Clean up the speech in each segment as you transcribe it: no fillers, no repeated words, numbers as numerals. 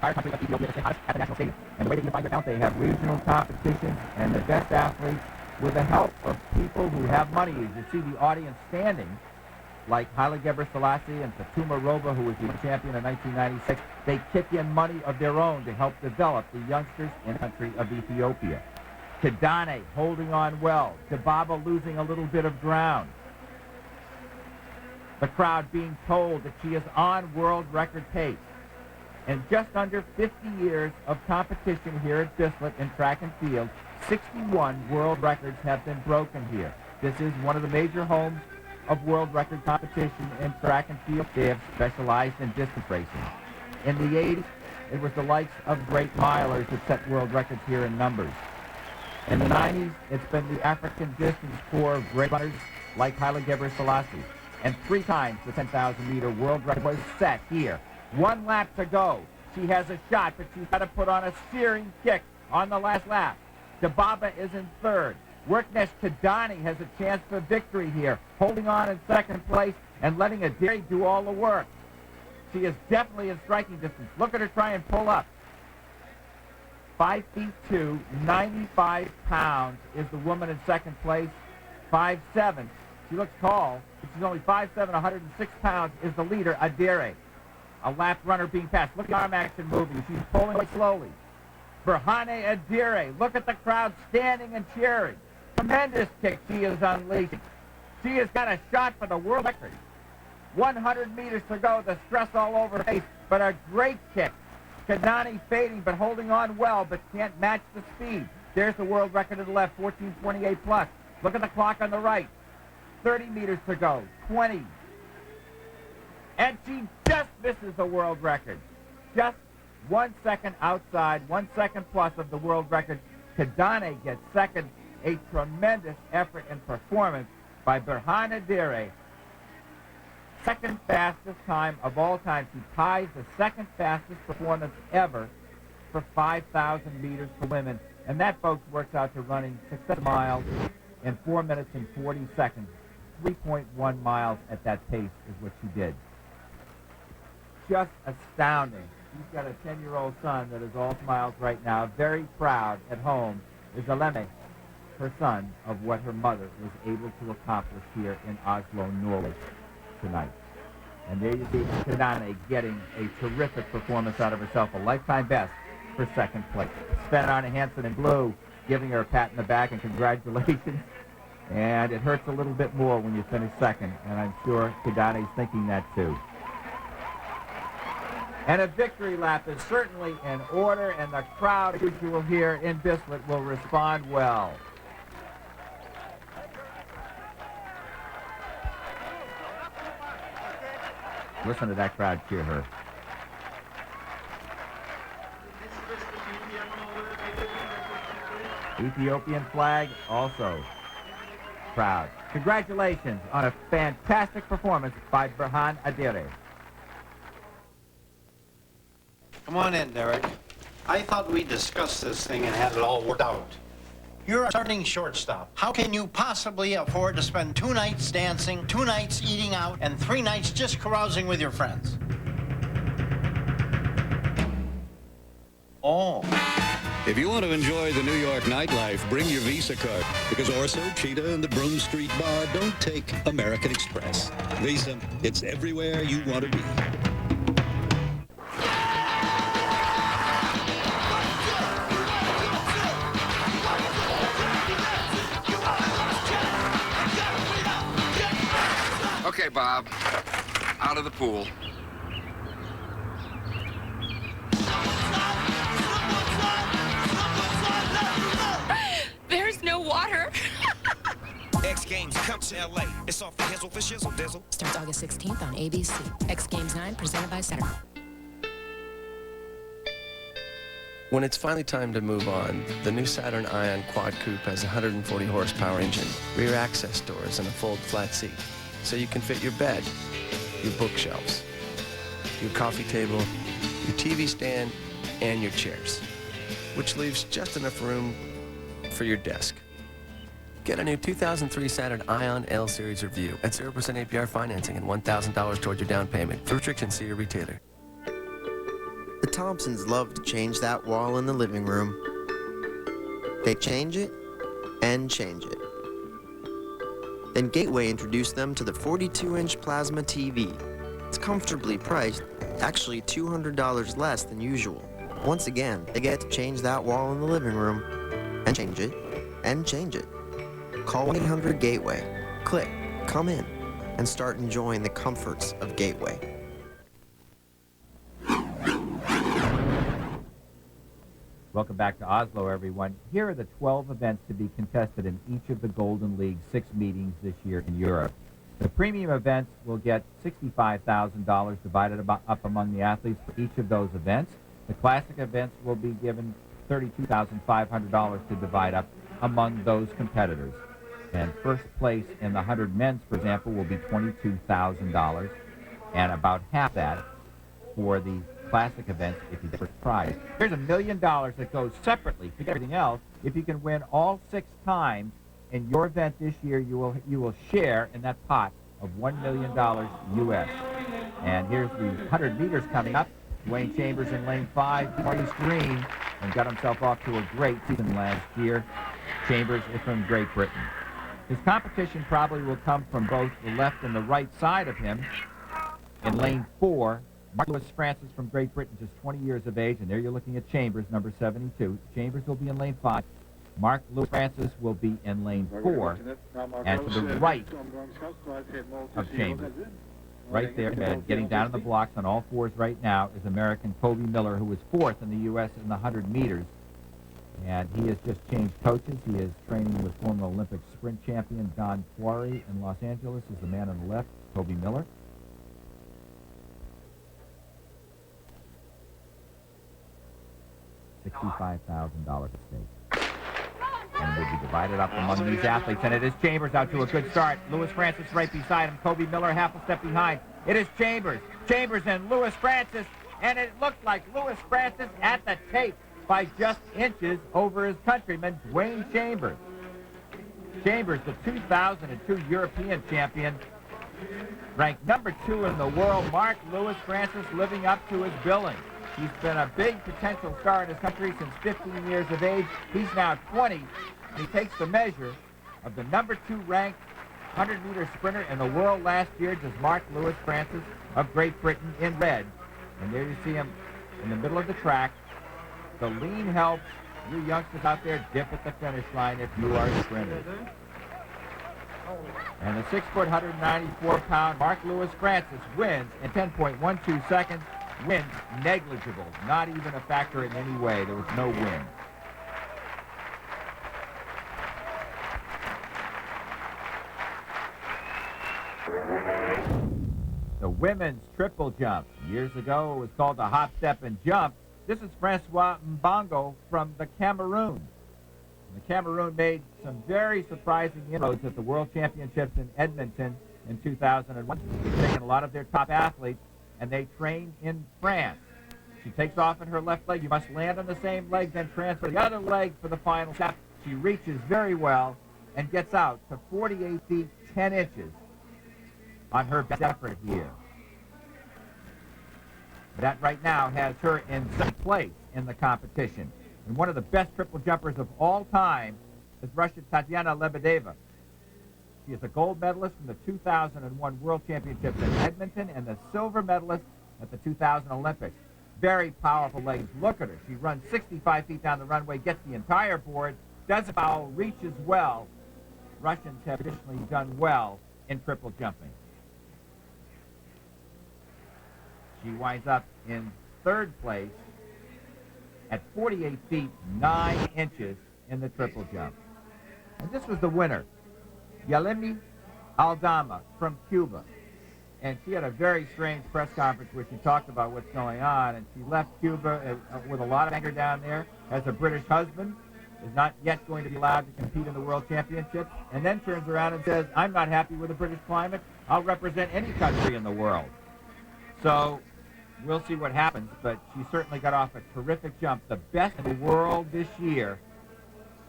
entire country of Ethiopia to say at the national stadium. And the way that you find your account, they have regional competitions and the best athletes with the help of people who have money. As you see the audience standing, like Haile Gebrselassie and Fatuma Roba, who was the champion in 1996, they kick in money of their own to help develop the youngsters in the country of Ethiopia. Kidane holding on well. Dibaba losing a little bit of ground. The crowd being told that she is on world record pace. In just under 50 years of competition here at Bislett in track and field, 61 world records have been broken here. This is one of the major homes of world record competition in track and field. They have specialized in distance racing. In the 80s, it was the likes of great milers that set world records here in numbers. In the 90s, it's been the African distance corps of great runners like Haile Gebrselassie. And 3 times the 10,000-meter world record was set here. 1 lap to go. She has a shot, but she's got to put on a steering kick on the last lap. Dibaba is in 3rd. Worknesh Kidane has a chance for victory here, holding on in 2nd place and letting Adiri do all the work. She is definitely in striking distance. Look at her try and pull up. 5'2", 95 pounds is the woman in 2nd place. 5'7", she looks tall, but she's only 5'7", 106 pounds is the leader, Adiri. A lap runner being passed. Look at the arm action moving. She's pulling away slowly. Berhane Adiri, look at the crowd standing and cheering. Tremendous kick she is unleashing. She has got a shot for the world record. 100 meters to go, the stress all over her face, but a great kick. Kidane fading, but holding on well, but can't match the speed. There's the world record to the left, 14:28 plus. Look at the clock on the right. 30 meters to go, 20. And she just misses the world record. Just 1 second outside, 1 second plus of the world record. Kidane gets 2nd. A tremendous effort and performance by Berhane Adiri. 2nd fastest time of all time. She ties the 2nd fastest performance ever for 5,000 meters for women. And that, folks, works out to running 6 miles in 4 minutes and 40 seconds. 3.1 miles at that pace is what she did. Just astounding. She's got a 10-year-old son that is all smiles right now. Very proud at home is Aleme, her son, of what her mother was able to accomplish here in Oslo, Norway tonight. And there you see Kidane getting a terrific performance out of herself, a lifetime best for 2nd place. Sven Arne Hansen in blue giving her a pat in the back and congratulations. And it hurts a little bit more when you finish 2nd, and I'm sure Kidane's thinking that too. And a victory lap is certainly in order, and the crowd, as usual here in Bislett, will respond well. Listen to that crowd cheer her. Ethiopian flag also proud. Congratulations on a fantastic performance by Berhane Adiri. Come on in, Derek. I thought we discussed this thing and had it all worked out. You're a starting shortstop. How can you possibly afford to spend 2 nights dancing, 2 nights eating out, and 3 nights just carousing with your friends? Oh. If you want to enjoy the New York nightlife, bring your Visa card, because Orso, Cheetah, and the Broome Street Bar don't take American Express. Visa, it's everywhere you want to be. Okay, Bob, out of the pool. There's no water. X Games come to LA. It's off the hizzle for shizzle dizzle. Starts August 16th on ABC. X Games 9 presented by Saturn. When it's finally time to move on, the new Saturn Ion Quad Coupe has a 140 horsepower engine, rear access doors, and a fold flat seat. So you can fit your bed, your bookshelves, your coffee table, your TV stand, and your chairs, which leaves just enough room for your desk. Get a new 2003 Saturn Ion L Series Review at 0% APR financing and $1,000 toward your down payment. For restrictions, see your retailer. The Thompsons love to change that wall in the living room. They change it and change it. Then Gateway introduced them to the 42-inch plasma TV. It's comfortably priced, actually $200 less than usual. Once again, they get to change that wall in the living room and change it and change it. Call 1-800-GATEWAY. Click, come in, and start enjoying the comforts of Gateway. Welcome back to Oslo, everyone. Here are the 12 events to be contested in each of the Golden League's 6 meetings this year in Europe. The premium events will get $65,000 divided up among the athletes for each of those events. The classic events will be given $32,500 to divide up among those competitors. And first place in the 100 men's, for example, will be $22,000, and about half that for the classic events if you get first prize. There's $1 million that goes separately to everything else. If you can win all 6 times in your event this year, you will share in that pot of $1 million U.S. And here's the 100 meters coming up. Dwayne Chambers in lane 5, Maurice Green, and got himself off to a great season last year. Chambers is from Great Britain. His competition probably will come from both the left and the right side of him. In lane 4, Mark Lewis Francis from Great Britain, just 20 years of age, and there you're looking at Chambers, number 72. Chambers will be in lane 5. Mark Lewis Francis will be in lane 4, and to the right of Chambers, right there, and getting down in the blocks on all fours right now, is American Kobe Miller, who is 4th in the U.S. in the 100 meters. And he has just changed coaches. He is training with former Olympic sprint champion Don Quarry in Los Angeles, is the man on the left, Kobe Miller. $65,000 at stake. And will be divided up among these athletes. And it is Chambers out to a good start. Lewis Francis right beside him. Kobe Miller half a step behind. It is Chambers. Chambers and Lewis Francis. And it looked like Lewis Francis at the tape by just inches over his countryman, Dwayne Chambers. Chambers, the 2002 European champion, ranked number 2 in the world. Mark Lewis Francis living up to his billing. He's been a big potential star in his country since 15 years of age. He's now 20, and he takes the measure of the number 2 ranked 100-meter sprinter in the world last year, just Mark Lewis Francis of Great Britain in red. And there you see him in the middle of the track. The lean helps. You youngsters out there, dip at the finish line if you are sprinters. And the 6-foot, 194-pound Mark Lewis Francis wins in 10.12 seconds. Wind negligible, not even a factor in any way. There was no wind. The women's triple jump. Years ago, it was called the hop, step, and jump. This is Francois Mbongo from the Cameroon. The Cameroon made some very surprising inroads at the World Championships in Edmonton in 2001. They've taken a lot of their top athletes, and they train in France. She takes off in her left leg. You must land on the same leg, then transfer the other leg for the final step. She reaches very well and gets out to 48 feet, 10 inches on her best effort here. That right now has her in 2nd place in the competition. And one of the best triple jumpers of all time is Russian Tatiana Lebedeva. She is a gold medalist from the 2001 World Championships in Edmonton and the silver medalist at the 2000 Olympics. Very powerful legs. Look at her. She runs 65 feet down the runway, gets the entire board, does a foul, reaches well. Russians have traditionally done well in triple jumping. She winds up in 3rd place at 48 feet, 9 inches in the triple jump. And this was the winner, Yelemi Aldama from Cuba. And she had a very strange press conference where she talked about what's going on. And she left Cuba with a lot of anger down there, has a British husband, is not yet going to be allowed to compete in the World Championships, and then turns around and says, I'm not happy with the British climate. I'll represent any country in the world. So we'll see what happens, but she certainly got off a terrific jump, the best in the world this year,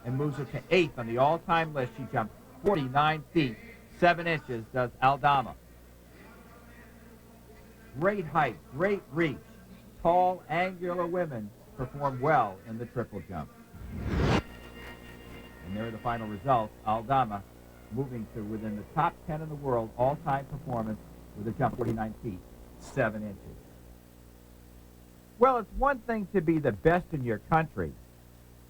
and moves her to 8th on the all-time list. She jumped 49 feet, 7 inches, does Aldama. Great height, great reach, tall, angular women perform well in the triple jump. And there are the final results. Aldama moving to within the top 10 in the world all-time performance with a jump of 49 feet, 7 inches. Well, it's one thing to be the best in your country.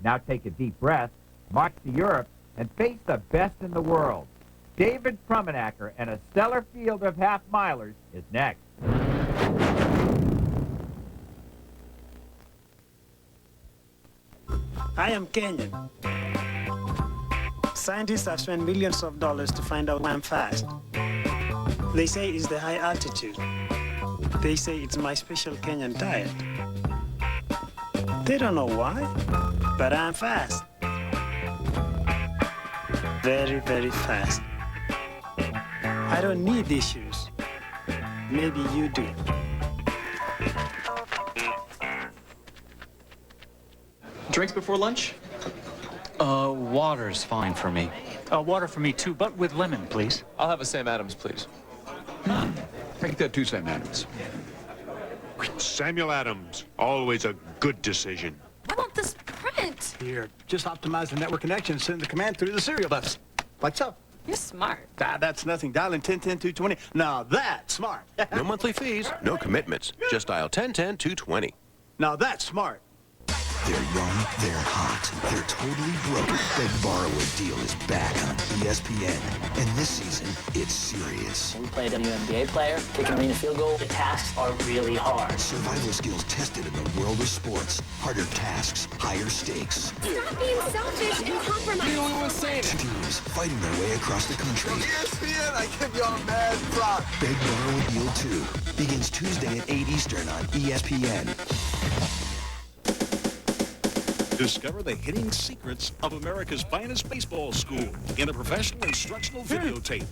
Now take a deep breath, march to Europe, and face the best in the world. David Krummenacher and a stellar field of half-milers is next. I am Kenyan. Scientists have spent millions of dollars to find out why I'm fast. They say it's the high altitude. They say it's my special Kenyan diet. They don't know why, but I'm fast. Very, very fast. I don't need these shoes. Maybe you do. Drinks before lunch? Water's fine for me. Water for me too, but with lemon, please. I'll have a Sam Adams, please. Take that to Sam Adams. Samuel Adams, always a good decision. I want this print. Here, just optimize the network connection and send the command through the serial bus. What's up? You're smart. That's nothing. Dialing 1010-220. Now that's smart. No monthly fees, no commitments. Just dial 1010-220. Now that's smart. They're young, they're hot, they're totally broke. Big Borrower Deal is back on ESPN. And this season, it's serious. We play a WNBA player, kicking arena field goal. The tasks are really hard. Survival skills tested in the world of sports. Harder tasks, higher stakes. Stop being selfish and compromise. You don't want to say it. Teams fighting their way across the country. ESPN, I give y'all mad props. Big Borrower Deal 2 begins Tuesday at 8 Eastern on ESPN. Discover the hidden secrets of America's finest baseball school in a professional instructional videotape.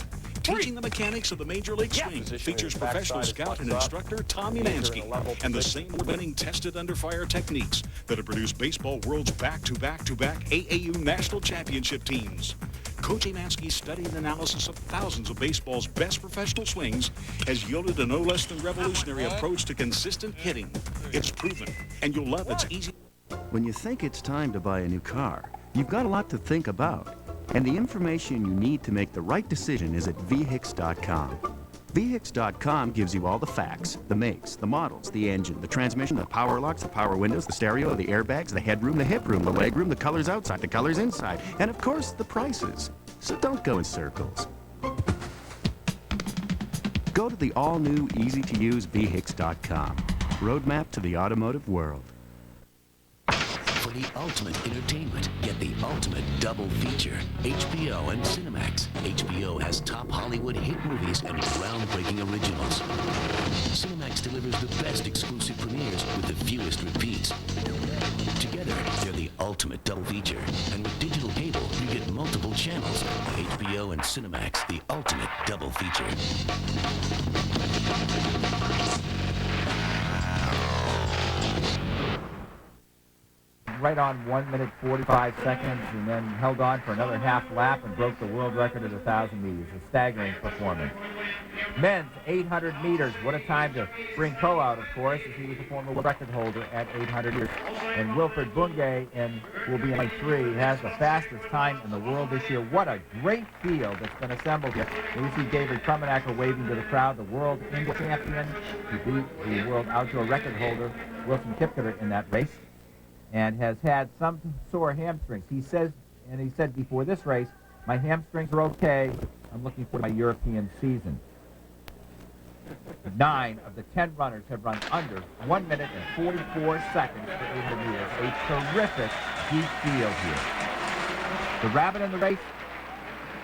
Teaching the mechanics of the Major League Swing features professional scout and instructor Tom Umansky and the same award-winning tested under fire techniques that have produced baseball world's back-to-back-to-back AAU national championship teams. Coach Umansky's study and analysis of thousands of baseball's best professional swings has yielded a no less than revolutionary approach to consistent hitting. It's proven, and you'll love its easy... When you think it's time to buy a new car, you've got a lot to think about. And the information you need to make the right decision is at VHX.com. VHX.com gives you all the facts, the makes, the models, the engine, the transmission, the power locks, the power windows, the stereo, the airbags, the headroom, the hip room, the legroom, the colors outside, the colors inside, and of course, the prices. So don't go in circles. Go to the all-new, easy-to-use VHX.com. Roadmap to the automotive world. For the ultimate entertainment, get the ultimate double feature, HBO and Cinemax. HBO has top Hollywood hit movies and groundbreaking originals. Cinemax delivers the best exclusive premieres with the fewest repeats. Together, they're the ultimate double feature. And with digital cable, you get multiple channels. HBO and Cinemax, the ultimate double feature. Right on 1 minute 45 seconds, and then held on for another half lap and broke the world record at 1,000 meters. A staggering performance. Men's 800 meters. What a time to bring Coe out, of course, as he was the former world record holder at 800 meters. And Wilfred Bungay will be in lane 3. He has the fastest time in the world this year. What a great field that's been assembled here. And you see David Krummenacher waving to the crowd, the world English champion. He beat the world outdoor record holder, Wilson Kipketer, in that race, and has had some sore hamstrings. He said before this race, my hamstrings are okay. I'm looking for my European season. 9 of the 10 runners have run under 1 minute and 44 seconds for 800 meters. A terrific deep field here. The rabbit in the race,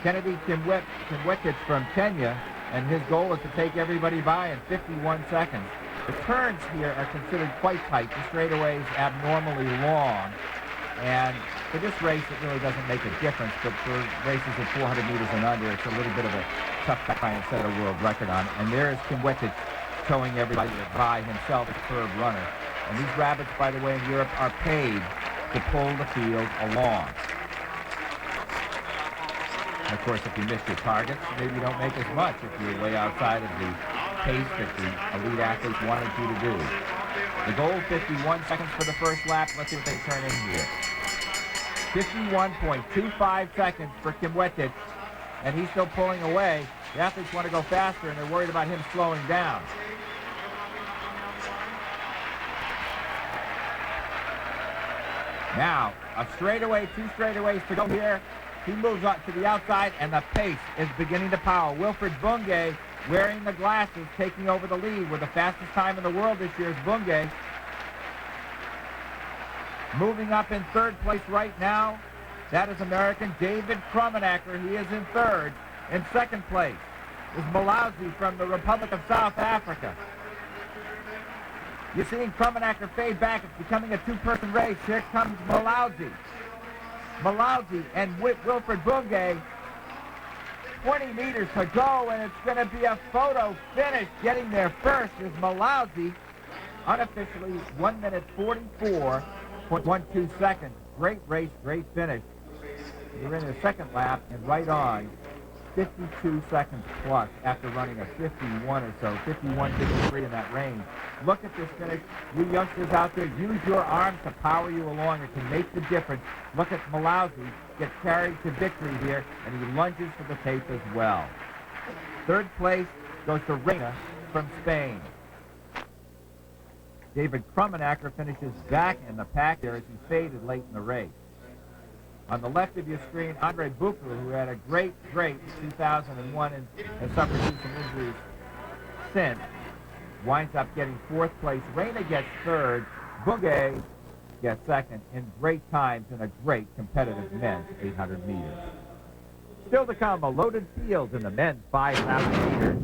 Kennedy Kimwekich from Kenya, and his goal is to take everybody by in 51 seconds. The turns here are considered quite tight. The straightaways abnormally long. And for this race, it really doesn't make a difference. But for races at 400 meters and under, it's a little bit of a tough to try and set a world record on. And there's Kimwekich towing everybody by himself, a superb runner. And these rabbits, by the way, in Europe are paid to pull the field along. And of course, if you miss your targets, maybe you don't make as much if you're way outside of the pace that the elite athletes wanted you to do. The goal, 51 seconds for the first lap. Let's see what they turn in here. 51.25 seconds for Kimwetich, and he's still pulling away. The athletes want to go faster, and they're worried about him slowing down. Now, a straightaway, 2 straightaways to go here. He moves up to the outside, and the pace is beginning to power. Wilfred Bungay, wearing the glasses, taking over the lead with the fastest time in the world this year is Bungay. Moving up in third place right now, that is American David Krummenacher. He is in third. In second place is Malawi from the Republic of South Africa. You're seeing Krummenacher fade back. It's becoming a 2-person race. Here comes Malawi. Malawi and Wilfred Bungay. 20 meters to go, and it's going to be a photo finish. Getting there first is Malawi. Unofficially, 1 minute 44.12 seconds. Great race, great finish. You're in the second lap and right on 52 seconds plus after running a 51 or so, 51, 53 in that range. Look at this finish. You youngsters out there, use your arms to power you along. It can make the difference. Look at Malawi get carried to victory here, and he lunges for the tape as well. Third place goes to Reina from Spain. David Krummenacher finishes back in the pack there as he faded late in the race. On the left of your screen, Andre Buchler, who had a great 2001 and has suffered some injuries since, winds up getting 4th place. Reina gets 3rd. Bungay gets 2nd in great times in a great competitive men's 800 meters. Still to come, a loaded field in the men's 5,000 meters.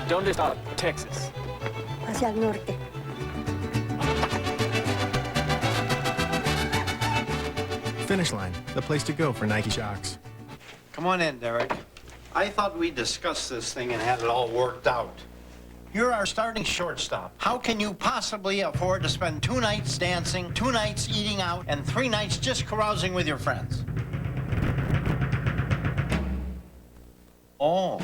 ¿Dónde está Texas? Hacia el norte. Finish line, the place to go for Nike Shocks. Come on in, Derek. I thought we discussed this thing and had it all worked out. You're our starting shortstop. How can you possibly afford to spend 2 nights dancing, 2 nights eating out, and 3 nights just carousing with your friends? Oh.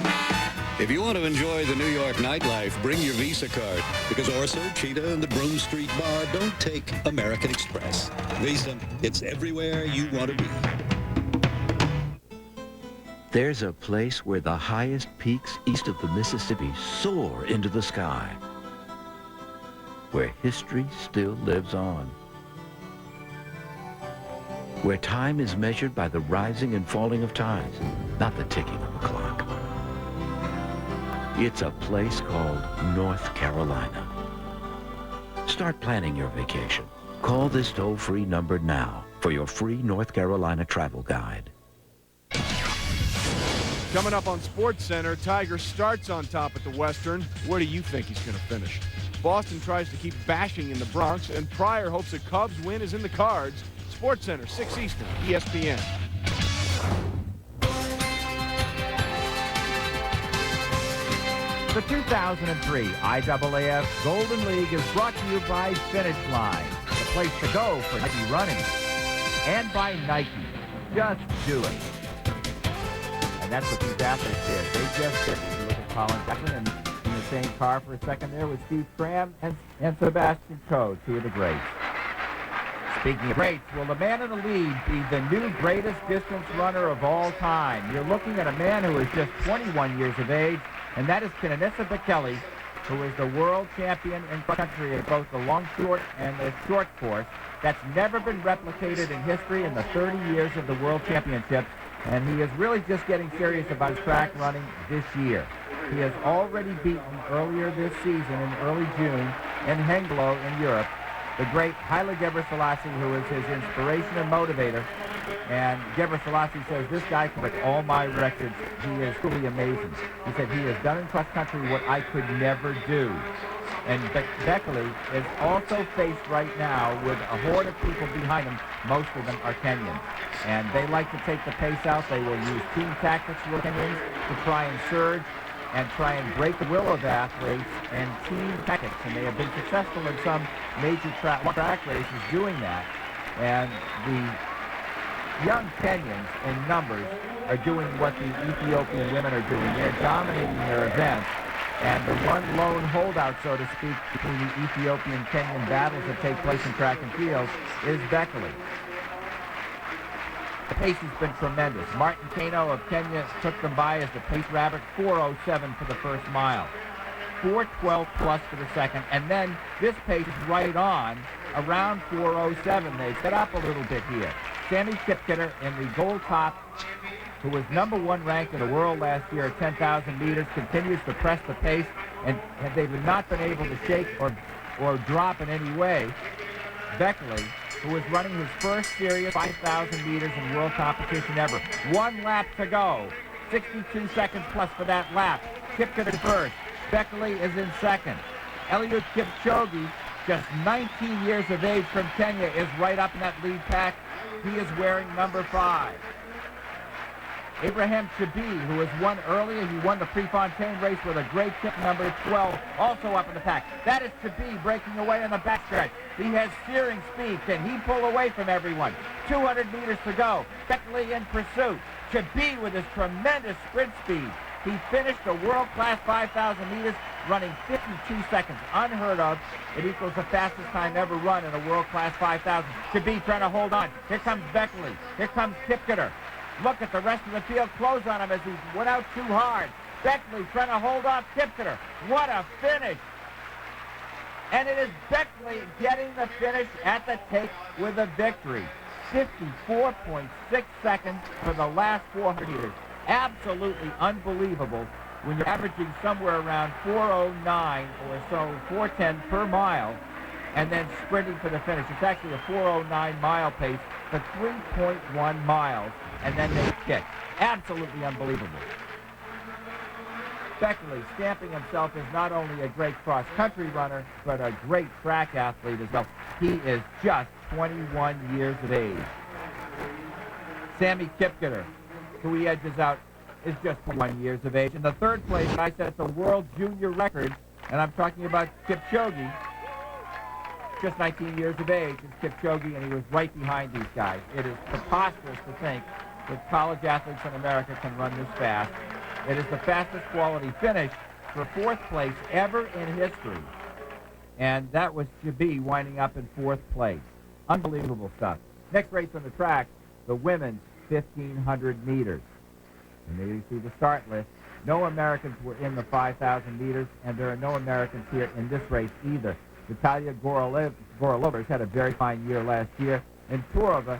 If you want to enjoy the New York nightlife, bring your Visa card, because Orso, Cheetah, and the Broome Street Bar don't take American Express. Visa, it's everywhere you want to be. There's a place where the highest peaks east of the Mississippi soar into the sky, where history still lives on, where time is measured by the rising and falling of tides, not the ticking of a clock. It's a place called North Carolina. Start planning your vacation. Call this toll-free number now for your free North Carolina travel guide. Coming up on SportsCenter, Tiger starts on top at the Western. Where do you think he's going to finish? Boston tries to keep bashing in the Bronx, and Pryor hopes a Cubs win is in the cards. SportsCenter, 6 Eastern, ESPN. The 2003 IAAF Golden League is brought to you by Finish Line, the place to go for Nike running, and by Nike. Just do it. And that's what these athletes did. They just did it. You look at Colin Beckman and in the same car for a second there with Steve Cram and Sebastian Coe, 2 of the greats. Speaking of greats, will the man in the lead be the new greatest distance runner of all time? You're looking at a man who is just 21 years of age, and that is Kenenisa Bekele, who is the world champion in country at both the long short and the short course. That's never been replicated in history in the 30 years of the World Championships, and he is really just getting serious about his track running this year. He has already beaten earlier this season in early June in Hengelo in Europe the great Haile Gebrselassie, who is his inspiration and motivator. And Gebrselassie says, this guy can break all my records. He is truly amazing. He said, he has done in cross country what I could never do. And Bekele is also faced right now with a horde of people behind him. Most of them are Kenyans. And they like to take the pace out. They will use team tactics with Kenyans. to try and surge and try and break the will of athletes and team packets, and they have been successful in some major track races doing that. And the young Kenyans in numbers are doing what the Ethiopian women are doing. They're dominating their events. And the one lone holdout, so to speak, between the Ethiopian-Kenyan battles that take place in track and field is Beckley. The pace has been tremendous. Martin Kano of Kenya took them by as the pace rabbit, 4:07 for the first mile. 4:12 plus for the second. And then this pace is right on, around 4:07. They set up a little bit here. Sammy Kipketer in the gold top, who was #1 ranked in the world last year at 10,000 meters, continues to press the pace, and they've not been able to shake or drop in any way. Beckley, who was running his first serious 5,000 meters in world competition ever. 1 lap to go. 62 seconds plus for that lap. Kipketer first. Beckley is in second. Eliud Kipchoge, just 19 years of age from Kenya, is right up in that lead pack. He is wearing number 5. Abraham Chabi, who has won earlier, he won the Prefontaine race with a great kick, number 12, also up in the pack. That is Chabi breaking away on the backstretch. He has searing speed. Can he pull away from everyone? 200 meters to go. Beckley in pursuit. Chabi with his tremendous sprint speed. He finished a world-class 5,000 meters running 52 seconds. Unheard of. It equals the fastest time ever run in a world-class 5,000. Chabi trying to hold on. Here comes Beckley. Here comes Kipketer. Look at the rest of the field close on him as he went out too hard. Beckley trying to hold off Kipketer. What a finish. And it is Beckley getting the finish at the tape with a victory. 54.6 seconds for the last 400 meters. Absolutely unbelievable when you're averaging somewhere around 4:09 or so, 4:10 per mile, and then sprinting for the finish. It's actually a 4:09 mile pace for 3.1 miles, and then they kick. Absolutely unbelievable. Beckley stamping himself as not only a great cross-country runner, but a great track athlete as well. He is just 21 years of age. Sammy Kipketer, who he edges out, is just 21 years of age. In the third place, I said it's a world junior record, and I'm talking about Kipchoge. Just 19 years of age is Kipchoge, and he was right behind these guys. It is preposterous to think that college athletes in America can run this fast. It is the fastest quality finish for 4th place ever in history. And that was Chabi winding up in 4th place. Unbelievable stuff. Next race on the track, the women's 1,500 meters. And there you see the start list. No Americans were in the 5,000 meters, and there are no Americans here in this race either. Natalia Gorolova has had a very fine year last year, and Turova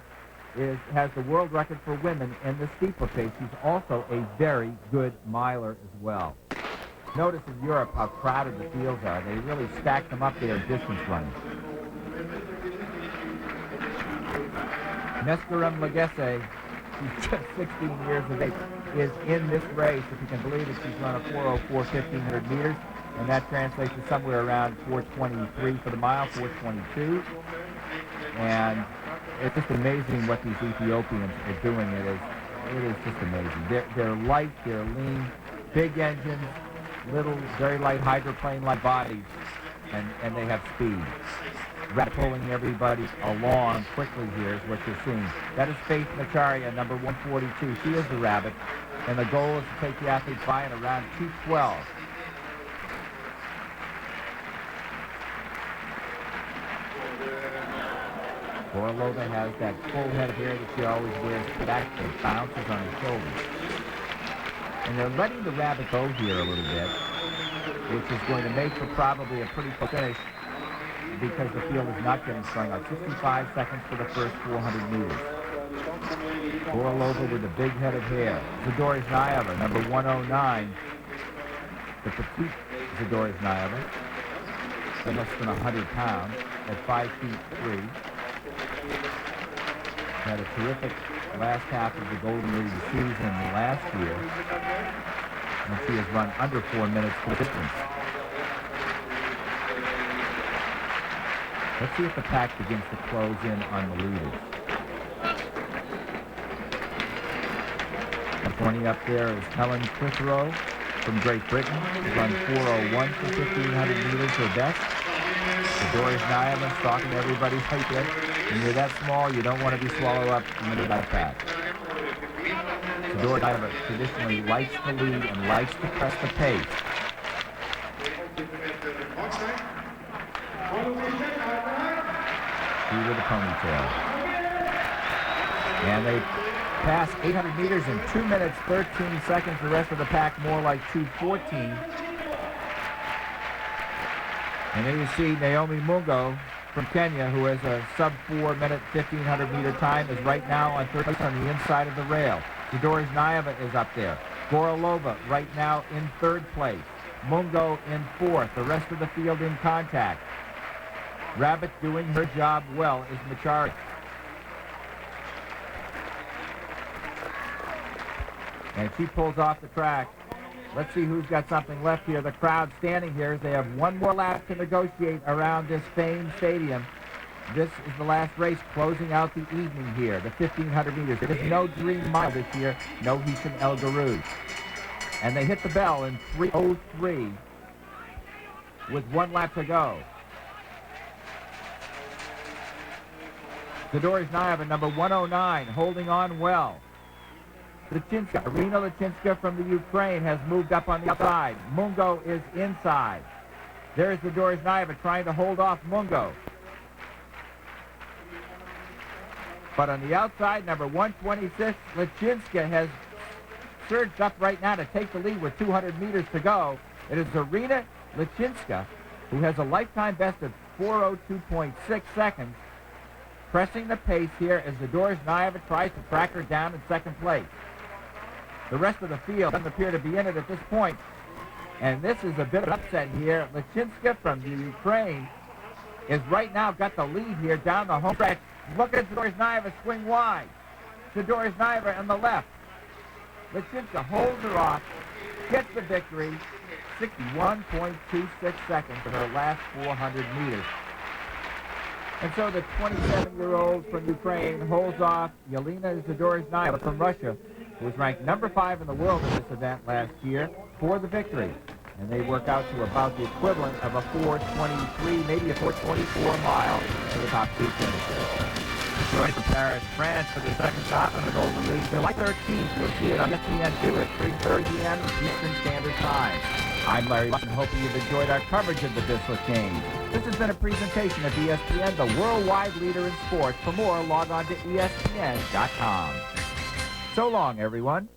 has the world record for women in the steeplechase. She's also a very good miler as well. Notice in Europe how crowded the fields are. They really stack them up there in distance running. Mescarum Magese, she's just 16 years of age, is in this race. If you can believe it, she's run a 4:04 1,500 meters, and that translates to somewhere around 4:23 for the mile, 4:22. And it's just amazing what these Ethiopians are doing. It is just amazing. They're light, they're lean, big engines, little, very light hydroplane-like bodies, and they have speed. Pulling everybody along quickly here is what you're seeing. That is Faith Macharia, number 142. She is the rabbit, and the goal is to take the athletes by in around 2:12. Gorolova has that full head of hair that she always wears back that bounces on her shoulders. And they're letting the rabbit go here a little bit, which is going to make for probably a pretty quick finish because the field is not getting strung out. 65 seconds for the first 400 meters. Gorolova with a big head of hair. Zadora Znayeva, number 109. The petite Zadora Znayeva, less than 100 pounds, at 5'3". Had a terrific last half of the Golden League season last year, and she has run under 4 minutes for distance. Let's see if the pack begins to close in on the leaders. 20 up there is Helen Clitheroe from Great Britain. She run 4:01 for 1,500 meters, her best. Doris Nyman stalking everybody's height there. When you're that small, you don't want to be swallowed up in the backpack. Doris Nyman traditionally likes to lead and likes to press the pace. She with the ponytail. And they pass 800 meters in 2 minutes, 13 seconds. The rest of the pack more like 2:14. And there you see Naomi Mungo from Kenya, who has a sub-4 minute 1,500 meter time, is right now on third place on the inside of the rail. Doris Nyman is up there. Gorolova right now in third place. Mungo in fourth. The rest of the field in contact. Rabbit doing her job well is Machari. And she pulls off the track. Let's see who's got something left here. The crowd standing here. They have one more lap to negotiate around this famed stadium. This is the last race closing out the evening here, the 1,500 meters. There is no Dream Mile this year, no Hisham El Garoud. And they hit the bell in 3:03 with 1 lap to go. Doris Nyman, number 109, holding on well. Lachinska, Irina Lachinska from the Ukraine has moved up on the outside. Mungo is inside. There's Doris Nyman trying to hold off Mungo. But on the outside, number 126, Lachinska has surged up right now to take the lead with 200 meters to go. It is Irina Lachinska, who has a lifetime best of 4:02.6 seconds, pressing the pace here as Doris Nyman tries to track her down in second place. The rest of the field doesn't appear to be in it at this point. And this is a bit of an upset here. Lachinska from the Ukraine is right now got the lead here down the home stretch. Look at Doris Nyman swing wide. Doris Nyman on the left. Lachinska holds her off, gets the victory, 61.26 seconds for her last 400 meters. And so the 27-year-old from Ukraine holds off Yelena Doris Nyman from Russia, who was ranked number 5 in the world in this event last year, for the victory. And they work out to about the equivalent of a 4:23, maybe a 4:24 mile for the top 2 finishers. Join from Paris, France for the second stop on the Golden League. July 13th, you'll see it on ESPN2 at 3:30 p.m. Eastern Standard Time. I'm Larry Watson, hoping you've enjoyed our coverage of the Bislett Games. This has been a presentation of ESPN, the worldwide leader in sports. For more, log on to ESPN.com. So long, everyone.